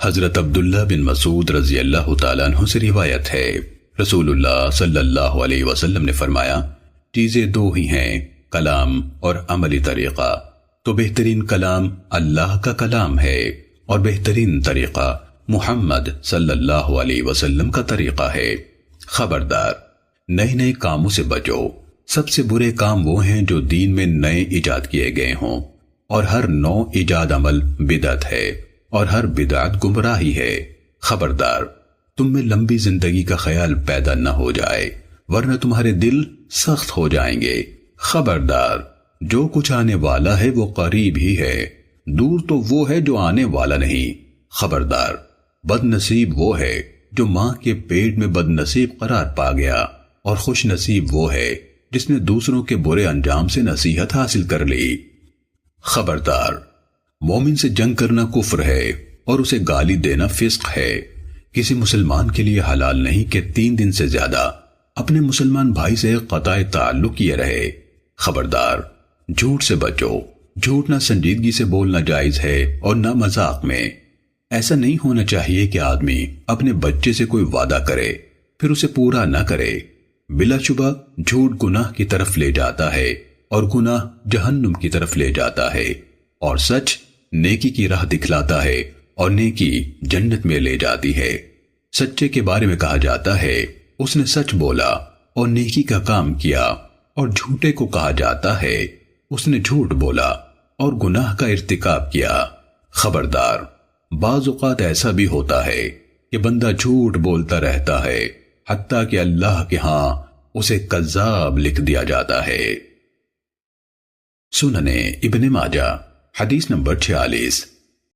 حضرت عبداللہ بن مسعود رضی اللہ تعالیٰ عنہ سے روایت ہے، رسول اللہ صلی اللہ علیہ وسلم نے فرمایا، چیزیں دو ہی ہیں، کلام اور عملی طریقہ، تو بہترین کلام اللہ کا کلام ہے اور بہترین طریقہ محمد صلی اللہ علیہ وسلم کا طریقہ ہے۔ خبردار، نئے نئے کاموں سے بچو، سب سے برے کام وہ ہیں جو دین میں نئے ایجاد کیے گئے ہوں، اور ہر نو ایجاد عمل بدعت ہے اور ہر بدعت گمراہی ہے۔ خبردار، تم میں لمبی زندگی کا خیال پیدا نہ ہو جائے، ورنہ تمہارے دل سخت ہو جائیں گے۔ خبردار، جو کچھ آنے والا ہے وہ قریب ہی ہے، دور تو وہ ہے جو آنے والا نہیں۔ خبردار، بد نصیب وہ ہے جو ماں کے پیٹ میں بد نصیب قرار پا گیا، اور خوش نصیب وہ ہے جس نے دوسروں کے برے انجام سے نصیحت حاصل کر لی۔ خبردار، مومن سے جنگ کرنا کفر ہے اور اسے گالی دینا فسق ہے۔ کسی مسلمان کے لیے حلال نہیں کہ 3 دن سے زیادہ اپنے مسلمان بھائی سے قطع تعلق کیے رہے۔ خبردار، جھوٹ سے بچو، جھوٹ نہ سنجیدگی سے بولنا جائز ہے اور نہ مذاق میں۔ ایسا نہیں ہونا چاہیے کہ آدمی اپنے بچے سے کوئی وعدہ کرے پھر اسے پورا نہ کرے۔ بلا شبہ جھوٹ گناہ کی طرف لے جاتا ہے اور گناہ جہنم کی طرف لے جاتا ہے، اور سچ نیکی کی راہ دکھلاتا ہے اور نیکی جنت میں لے جاتی ہے۔ سچے کے بارے میں کہا جاتا ہے اس نے سچ بولا اور نیکی کا کام کیا، اور جھوٹے کو کہا جاتا ہے اس نے جھوٹ بولا اور گناہ کا ارتکاب کیا۔ خبردار، بعض اوقات ایسا بھی ہوتا ہے کہ بندہ جھوٹ بولتا رہتا ہے حتیٰ کہ اللہ کے ہاں اسے کذاب لکھ دیا جاتا ہے۔ سننے ابن ماجہ حدیث نمبر 46۔